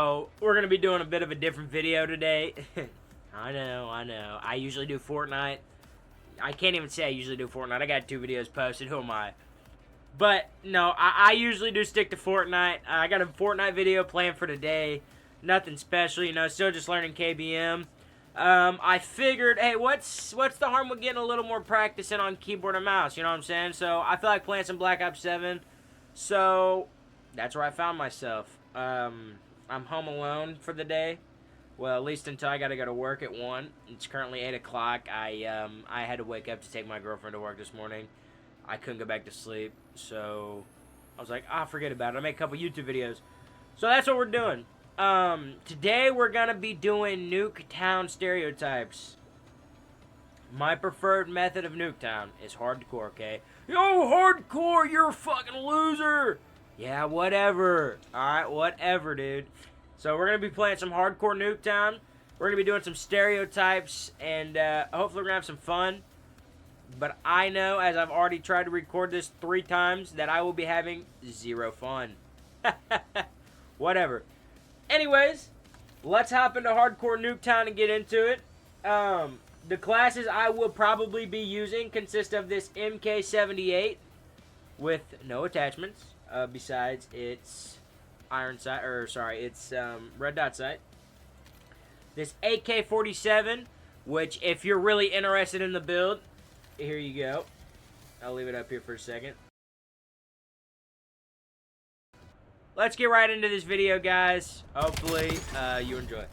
So, we're going to be doing a bit of a different video today. I know. I usually do Fortnite. I can't even say I usually do Fortnite. I got 2 videos posted. Who am I? But, no, I usually do stick to Fortnite. I got a Fortnite video planned for today. Nothing special, you know, still just learning KBM. I figured, hey, what's the harm with getting a little more practice in on keyboard and mouse, you know what I'm saying? So, I feel like playing some Black Ops 7. So, that's where I found myself. I'm home alone for the day. Well, at least until I gotta go to work at 1. It's currently 8 o'clock. I had to wake up to take my girlfriend to work this morning. I couldn't go back to sleep, so I was like, forget about it. I'll make a couple YouTube videos. So that's what we're doing. Today we're gonna be doing Nuketown Stereotypes. My preferred method of Nuketown is hardcore, okay? Yo, hardcore, you're a fucking loser! Yeah, whatever. Alright, whatever, dude. So we're going to be playing some hardcore Nuketown. We're going to be doing some stereotypes, and hopefully we're going to have some fun. But I know, as I've already tried to record this 3 times, that I will be having 0 fun. Whatever. Anyways, let's hop into hardcore Nuketown and get into it. The classes I will probably be using consist of this MK78 with no attachments. Besides its iron sight, or sorry, its red dot sight. This AK-47, which if you're really interested in the build, here you go. I'll leave it up here for a second. Let's get right into this video, guys. Hopefully, you enjoy.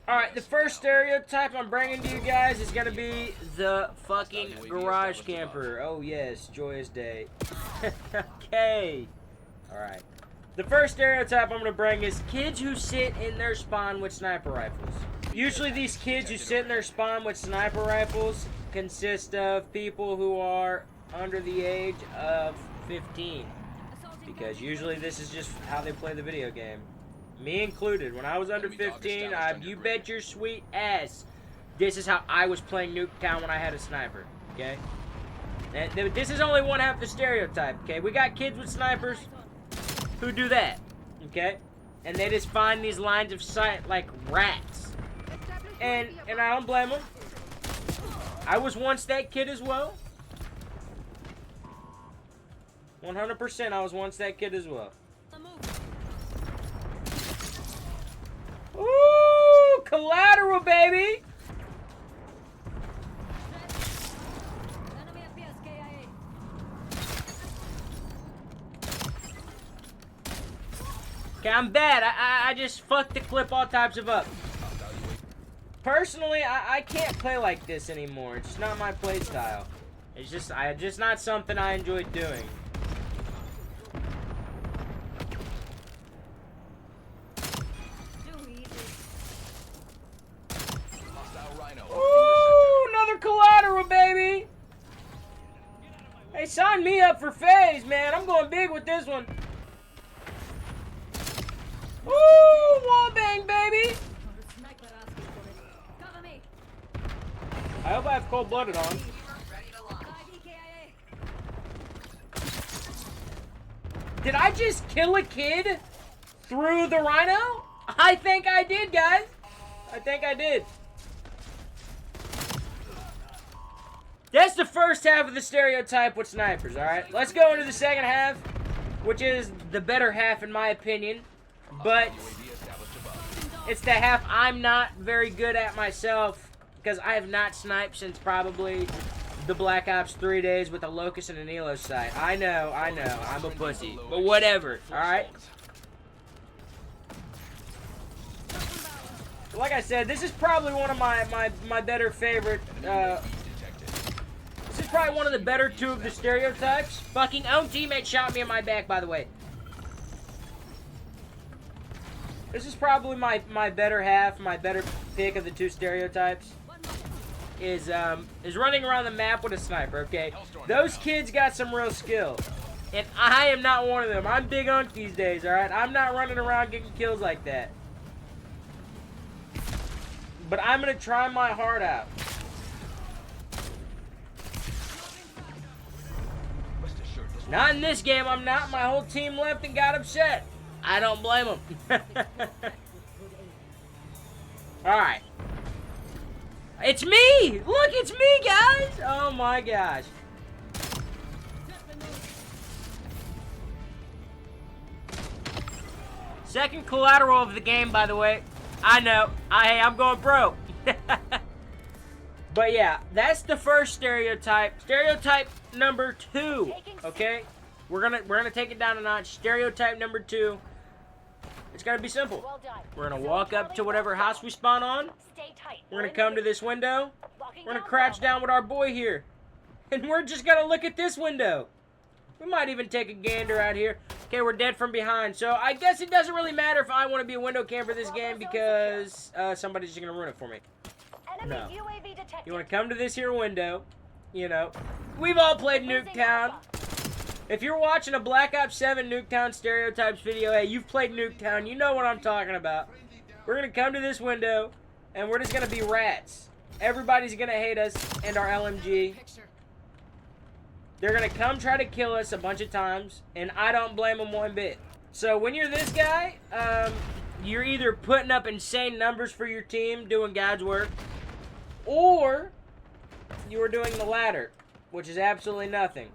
Alright, the first stereotype I'm bringing to you guys is going to be the fucking garage camper. Oh yes, joyous day. Okay. Alright. The first stereotype I'm going to bring is kids who sit in their spawn with sniper rifles. Usually these kids who sit in their spawn with sniper rifles consist of people who are under the age of 15. Because usually this is just how they play the video game. Me included. When I was under 15, you bet your sweet ass, this is how I was playing Nuketown when I had a sniper, okay? And this is only one half the stereotype, okay? We got kids with snipers who do that, okay? And they just find these lines of sight like rats. And I don't blame them. I was once that kid as well. 100% I was once that kid as well. Ooh, collateral, baby! Okay, I'm bad. I just fucked the clip all types of up. Personally, I can't play like this anymore. It's just not my play style. It's just not something I enjoy doing. Baby, hey, sign me up for phase, man. I'm going big with this one. Woo, wall bang, baby. I hope I have cold-blooded on. Did I just kill a kid through the rhino? I think I did, guys. I think I did. That's the first half of the stereotype with snipers, alright? Let's go into the second half, which is the better half in my opinion. But it's the half I'm not very good at myself, because I have not sniped since probably the Black Ops 3 days with a Locust and an Elo sight. I know, I'm a pussy. But whatever, alright? Like I said, this is probably one of my better favorite, this is probably one of the better 2 of the stereotypes. Fucking own teammate shot me in my back, by the way. This is probably my better half, my better pick of the 2 stereotypes. Is running around the map with a sniper, okay? Those kids got some real skill. And I am not one of them. I'm big unk these days, alright? I'm not running around getting kills like that. But I'm gonna try my heart out. Not in this game, I'm not. My whole team left and got upset. I don't blame them. Alright. It's me! Look, it's me, guys! Oh my gosh. Second collateral of the game, by the way. I know. Hey, I'm going pro. But yeah, that's the first stereotype. Stereotype number 2. Okay? We're gonna take it down a notch. Stereotype number 2. It's gonna be simple. We're gonna walk up to whatever house we spawn on. We're gonna come to this window. We're gonna crouch down with our boy here. And we're just gonna look at this window. We might even take a gander out here. Okay, we're dead from behind. So I guess it doesn't really matter if I want to be a window camper this game because somebody's just gonna ruin it for me. No. You want to come to this here window. You know, we've all played Nuketown. If you're watching a Black Ops 7 Nuketown Stereotypes video, hey, you've played Nuketown. You know what I'm talking about. We're going to come to this window, and we're just going to be rats. Everybody's going to hate us and our LMG. They're going to come try to kill us a bunch of times, and I don't blame them one bit. So when you're this guy, you're either putting up insane numbers for your team, doing God's work, or you are doing the latter, which is absolutely nothing.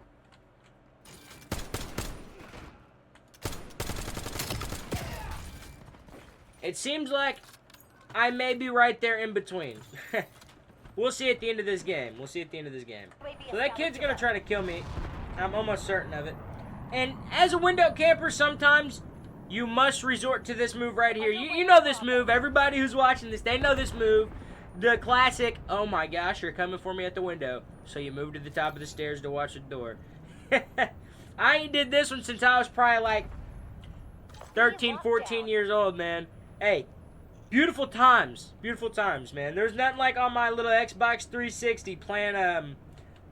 It seems like I may be right there in between. We'll see at the end of this game. We'll see at the end of this game. So that kid's going to try to kill me. I'm almost certain of it. And as a window camper, sometimes you must resort to this move right here. You know this move. Everybody who's watching this, they know this move. The classic, oh my gosh, you're coming for me at the window. So you move to the top of the stairs to watch the door. I ain't did this one since I was probably like 13, 14 years old, man. Hey, beautiful times, man. There's nothing like on my little Xbox 360 playing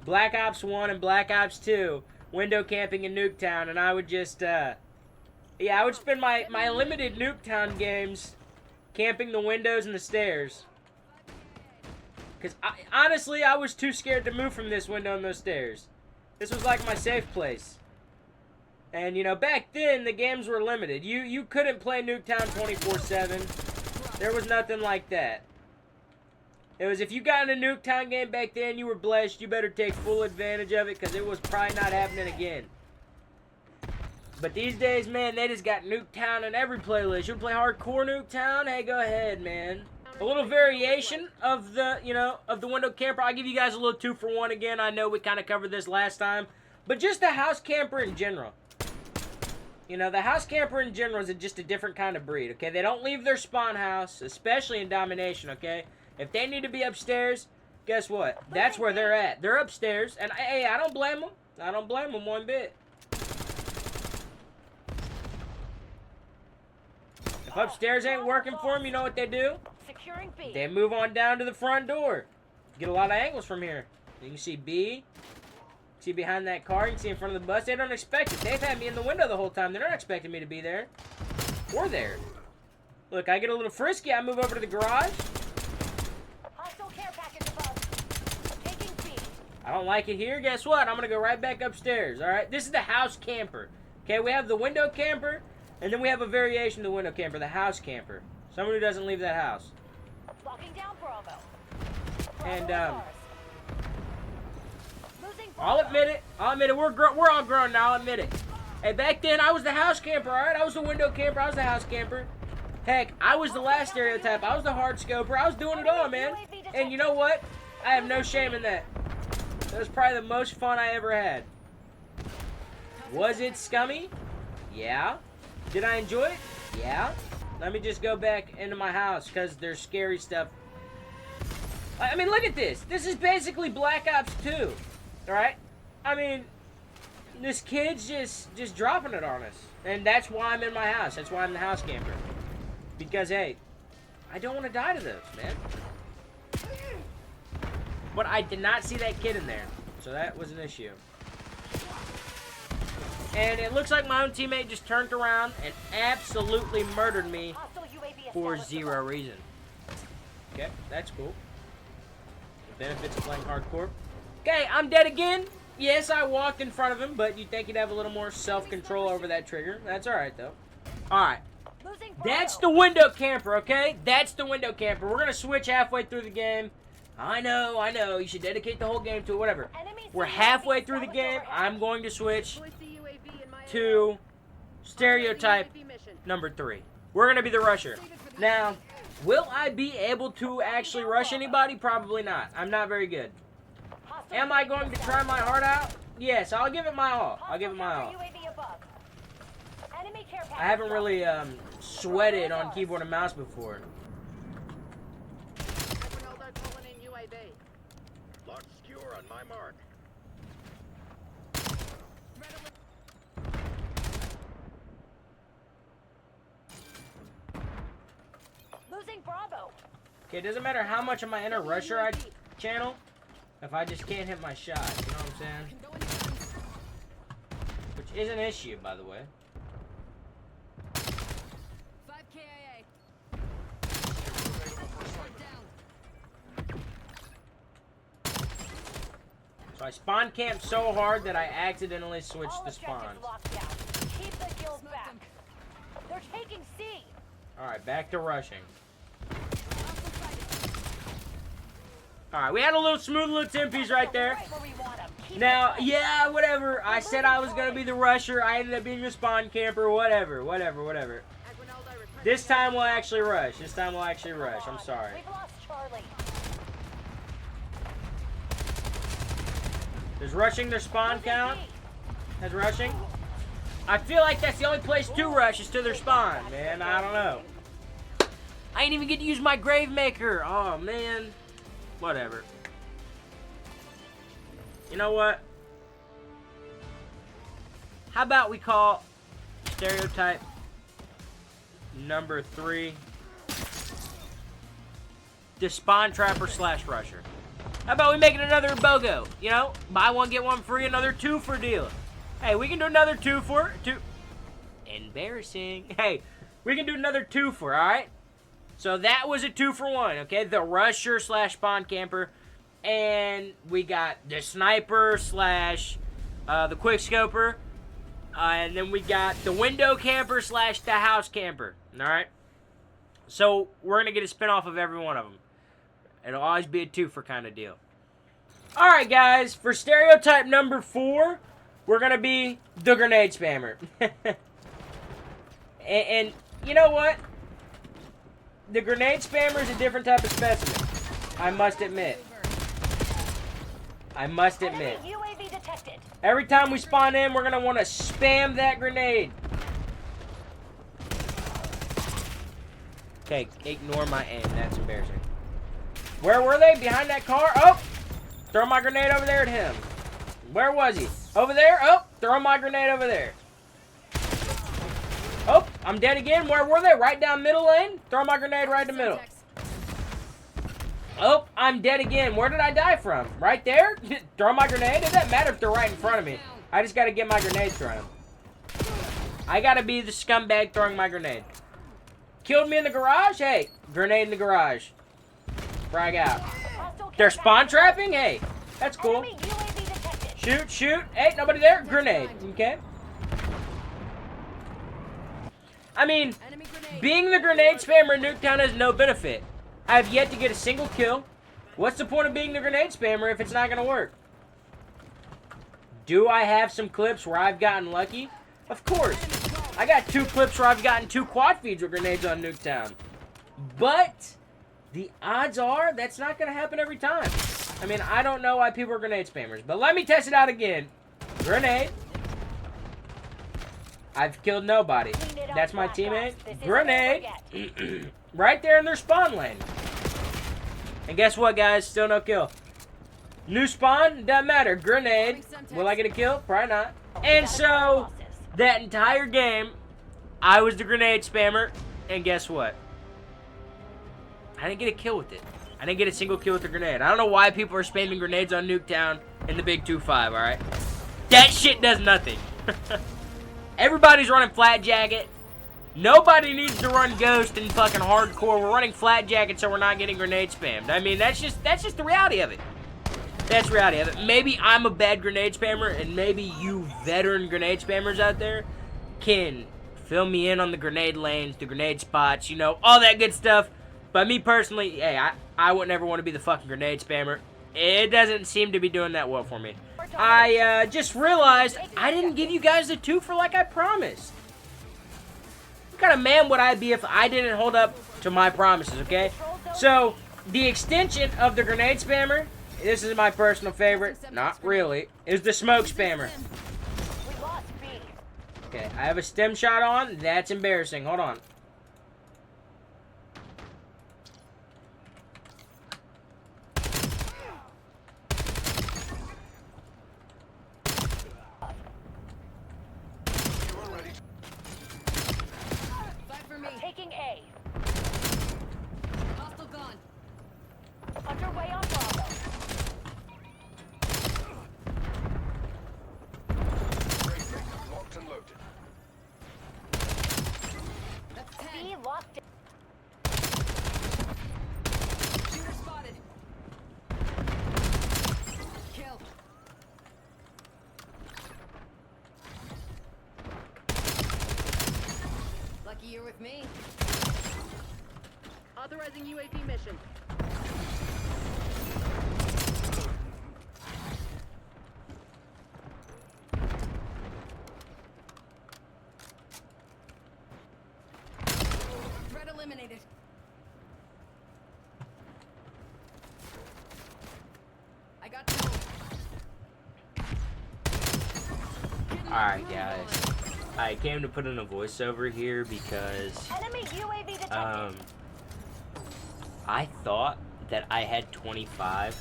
Black Ops 1 and Black Ops 2, window camping in Nuketown, and I would just, yeah, I would spend my limited Nuketown games camping the windows and the stairs. Because, honestly, I was too scared to move from this window and those stairs. This was like my safe place. And, you know, back then, the games were limited. You couldn't play Nuketown 24/7. There was nothing like that. It was, if you got in a Nuketown game back then, you were blessed. You better take full advantage of it, because it was probably not happening again. But these days, man, they just got Nuketown in every playlist. You want to play hardcore Nuketown? Hey, go ahead, man. A little variation of the, you know, of the window camper. I'll give you guys a little 2-for-1 again. I know we kind of covered this last time. But just the house camper in general. You know, the house camper in general is just a different kind of breed, okay? They don't leave their spawn house, especially in domination, okay? If they need to be upstairs, guess what? That's where they're at. They're upstairs, and hey, I don't blame them. I don't blame them one bit. If upstairs ain't working for them, you know what they do? They move on down to the front door. Get a lot of angles from here. You can see B. See behind that car, you can see in front of the bus. They don't expect it. They've had me in the window the whole time. They're not expecting me to be there. Or there. Look, I get a little frisky. I move over to the garage. I don't like it here. Guess what? I'm going to go right back upstairs. Alright? This is the house camper. Okay, we have the window camper. And then we have a variation of the window camper. The house camper. Someone who doesn't leave that house. And, I'll admit it. We're all grown now. I'll admit it. Hey, back then, I was the house camper, alright? I was the window camper. I was the house camper. Heck, I was the last stereotype. I was the hard scoper. I was doing it all, man. And you know what? I have no shame in that. That was probably the most fun I ever had. Was it scummy? Yeah. Did I enjoy it? Yeah. Let me just go back into my house, because there's scary stuff. I mean, look at this. This is basically Black Ops 2. Alright? I mean, this kid's just dropping it on us. And that's why I'm in my house. That's why I'm the house camper. Because, hey, I don't want to die to those, man. But I did not see that kid in there. So that was an issue. And it looks like my own teammate just turned around and absolutely murdered me for zero reason. Okay, that's cool. The benefits of playing hardcore. Okay, I'm dead again. Yes, I walked in front of him, but you'd think he'd have a little more self-control over that trigger. That's alright, though. Alright. That's the window camper, okay? That's the window camper. We're going to switch halfway through the game. I know. You should dedicate the whole game to it, whatever. We're halfway through the game. I'm going to switch to stereotype number 3. We're going to be the rusher. Now, will I be able to actually rush anybody? Probably not. I'm not very good. Am I going to try my heart out? Yes, I'll give it my all. I'll give it my all. I haven't really sweated on keyboard and mouse before. Lock secure on my mark. Losing Bravo. Okay, it doesn't matter how much of my inner rusher I channel if I just can't hit my shot. You know what I'm saying? Which is an issue, by the way. So I spawn camped so hard that I accidentally switched the spawns. Keep the kills back. They're taking C. Alright, back to rushing. Alright, we had a little smooth little tempies right there. Now, yeah, whatever. I said I was going to be the rusher. I ended up being the spawn camper. Whatever. This time we'll actually rush. I'm sorry. We've lost Charlie. Does rushing their spawn count as rushing? I feel like that's the only place to rush is to their spawn, man. I don't know. I ain't even get to use my grave maker. Oh, man. Whatever. You know what? How about we call stereotype number 3 the spawn trapper / rusher? How about we make it another BOGO? You know, buy one get one free, another 2 for deal. Hey, we can do another 2 for 2. Embarrassing. Hey, we can do another 2 for, all right? So that was a 2 for 1, okay? The rusher / spawn camper, and we got the sniper / the quick scoper, and then we got the window camper / the house camper. All right. So we're gonna get a spin-off of every one of them. It'll always be a 2 for kind of deal. Alright, guys. For stereotype number 4, we're going to be the grenade spammer. and you know what? The grenade spammer is a different type of specimen. I must admit. UAV detected. Every time we spawn in, we're going to want to spam that grenade. Okay, ignore my aim. That's embarrassing. Where were they? Behind that car? Oh! Throw my grenade over there at him. Where was he? Over there? Oh! Throw my grenade over there. Oh! I'm dead again. Where were they? Right down middle lane? Throw my grenade right in the middle. Oh! I'm dead again. Where did I die from? Right there? Throw my grenade? It doesn't matter if they're right in front of me. I just gotta get my grenade thrown. I gotta be the scumbag throwing my grenade. Killed me in the garage? Hey! Grenade in the garage. Frag out. They're spawn trapping? Hey, that's cool. Shoot. Hey, nobody there? Grenade. Okay. I mean, being the grenade spammer in Nuketown has no benefit. I have yet to get a single kill. What's the point of being the grenade spammer if it's not going to work? Do I have some clips where I've gotten lucky? Of course. I got 2 clips where I've gotten 2 quad feeds with grenades on Nuketown. But the odds are that's not going to happen every time. I mean, I don't know why people are grenade spammers. But let me test it out again. Grenade. I've killed nobody. That's my teammate. Grenade. Right there in their spawn lane. And guess what, guys? Still no kill. New spawn? Doesn't matter. Grenade. Will I get a kill? Probably not. And so, that entire game, I was the grenade spammer. And guess what? I didn't get a kill with it. I didn't get a single kill with the grenade. I don't know why people are spamming grenades on Nuketown in the big 2-5, alright? That shit does nothing. Everybody's running flat jacket. Nobody needs to run ghost and fucking hardcore. We're running flat jacket so we're not getting grenade spammed. I mean, that's just the reality of it. That's reality of it. Maybe I'm a bad grenade spammer, and maybe you veteran grenade spammers out there can fill me in on the grenade lanes, the grenade spots, you know, all that good stuff. But me personally, hey, I wouldn't ever want to be the fucking grenade spammer. It doesn't seem to be doing that well for me. I just realized I didn't give you guys the 2 for like I promised. What kind of man would I be if I didn't hold up to my promises, okay? So, the extension of the grenade spammer, this is my personal favorite, not really, is the smoke spammer. We lost B. Okay, I have a stem shot on. That's embarrassing. Hold on. Taking A. Hostile gone. Underway on Bravo. Locked and loaded. That's 10. B locked in. Shooter spotted. Kill. Lucky you're with me. Authorizing UAV mission. Threat eliminated. I got two. Alright, guys. I came to put in a voiceover here because Enemy UAV detected. I thought that I had 25.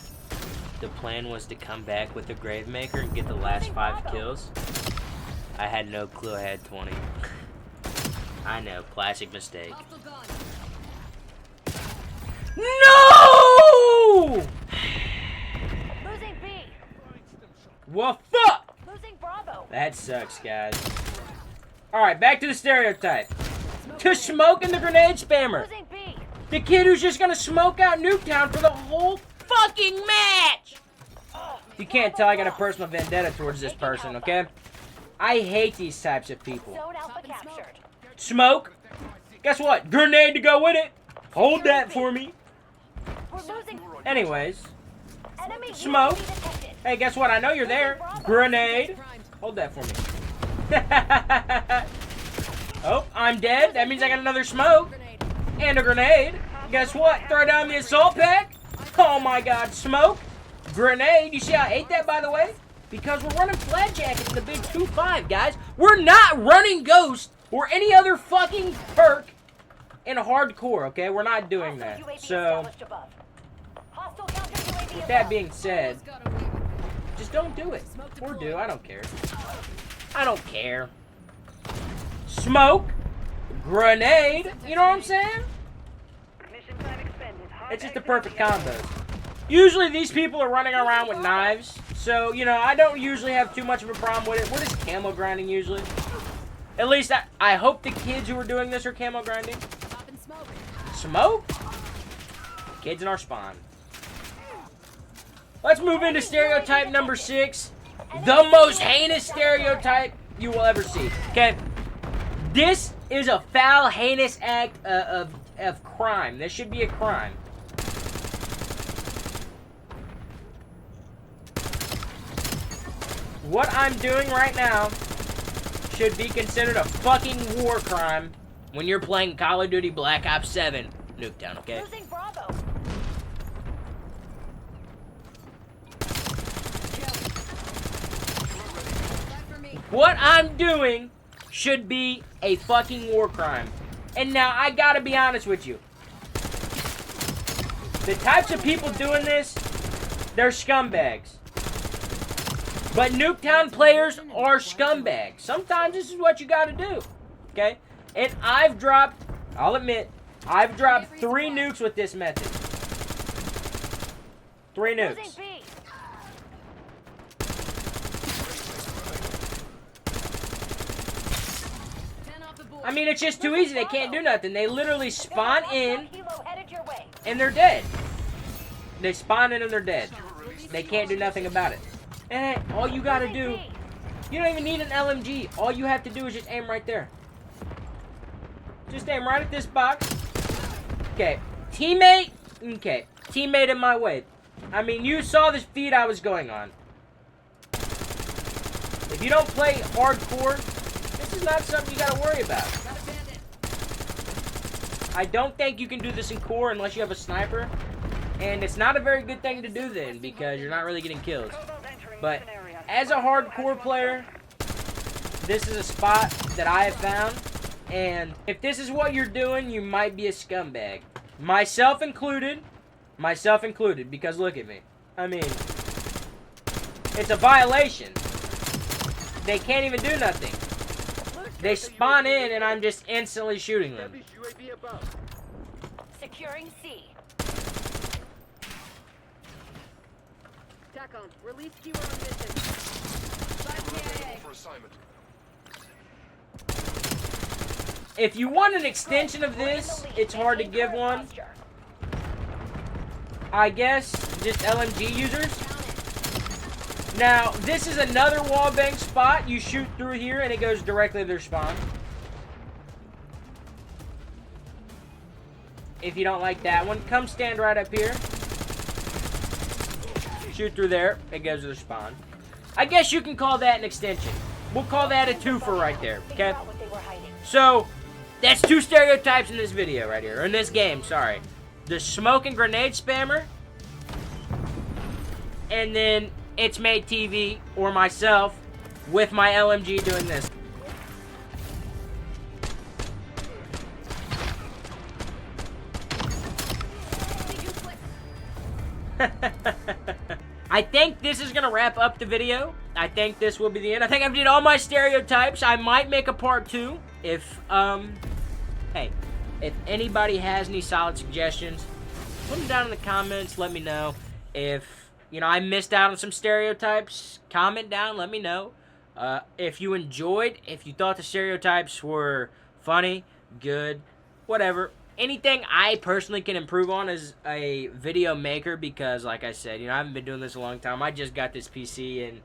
The plan was to come back with the Gravemaker and get the last 5 kills. I had no clue I had 20. I know, classic mistake. Hostile gone. No! Losing B. Well, fuck! Losing Bravo. That sucks, guys. Alright, back to the stereotype. To smoke in the grenade spammer. Losing B. The kid who's just gonna smoke out Nuketown for the whole fucking match! You can't tell I got a personal vendetta towards this person, okay? I hate these types of people. Zone Alpha captured. Smoke? Guess what? Grenade to go with it! Hold that for me. We're losing. Anyways. Enemy Smoke. UAV detected. Hey, guess what? I know you're there. Grenade. Hold that for me. Oh, I'm dead. That means I got another smoke. Grenade. And a grenade. Guess what? Throw down the assault pack. Oh my god, smoke. Grenade. You see how I ate that, by the way? Because we're running flat jacket in the big 2-5, guys. We're not running Ghost or any other fucking perk in hardcore, okay? We're not doing that. Hostile UAV So, established above. Hostile counter UAV with that above. being said, Almost got away with it. just don't do it. Or do. I don't care. I don't care. Smoke. Grenade. You know what I'm saying? It's just the perfect combos. Usually these people are running around with knives. So, you know, I don't usually have too much of a problem with it. We're just camo grinding usually. At least I hope the kids who are doing this are camo grinding. Popping smoke. Smoke? Kids in our spawn. Let's move into stereotype number 6. The most heinous stereotype you will ever see. Okay? This is a foul, heinous act of crime. This should be a crime. What I'm doing right now should be considered a fucking war crime when you're playing Call of Duty Black Ops 7 Nuketown, okay? Losing Bravo. What I'm doing should be a fucking war crime. And now, I gotta be honest with you. The types of people doing this, they're scumbags. But Nuketown players are scumbags. Sometimes this is what you gotta do. Okay? And I've dropped, I'll admit, I've dropped 3 nukes with this method. 3 nukes. Losing B. I mean, it's just too easy. They can't do nothing. They literally spawn in, Helo headed your way. and they're dead. They spawn in and they're dead. They can't do nothing about it. And all you gotta do, you don't even need an LMG. All you have to do is just aim right there. Just aim right at this box. Okay. Teammate. Okay. Teammate in my way. I mean, you saw the speed I was going on. If you don't play hardcore, this is not something you gotta worry about. I don't think you can do this in core unless you have a sniper. And it's not a very good thing to do then, because you're not really getting kills. But as a hardcore player, this is a spot that I have found. And if this is what you're doing, you might be a scumbag. Myself included, because look at me. I mean, it's a violation. They can't even do nothing. They spawn in and I'm just instantly shooting them. Securing C. TACOM, release keyword on mission. For assignment. If you want an extension of this, it's hard to give one. I guess just LMG users. Now, this is another wallbang spot. You shoot through here and it goes directly to their spawn. If you don't like that one, come stand right up here. Shoot through there, it goes to their spawn. I guess you can call that an extension. We'll call that a twofer right there, okay? So, that's 2 stereotypes in this video right here, or in this game, sorry. The smoke and grenade spammer, and then It's Made TV, or myself, with my LMG doing this. I think this is gonna wrap up the video. I think this will be the end. I think I've did all my stereotypes. I might make a part 2 if, hey, if anybody has any solid suggestions, put them down in the comments. Let me know. If, you know, I missed out on some stereotypes, comment down, let me know. If you enjoyed, if you thought the stereotypes were funny, good, whatever. Anything I personally can improve on as a video maker, because like I said, you know, I haven't been doing this a long time. I just got this PC and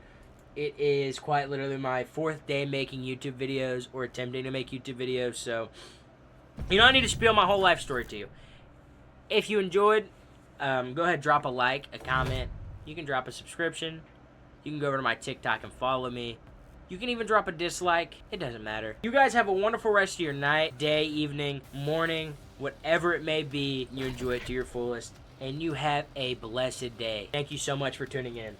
it is quite literally my 4th day making YouTube videos or attempting to make YouTube videos. So, you know, I need to spill my whole life story to you. If you enjoyed, go ahead, drop a like, a comment. You can drop a subscription. You can go over to my TikTok and follow me. You can even drop a dislike. It doesn't matter. You guys have a wonderful rest of your night, day, evening, morning, whatever it may be. You enjoy it to your fullest. And you have a blessed day. Thank you so much for tuning in.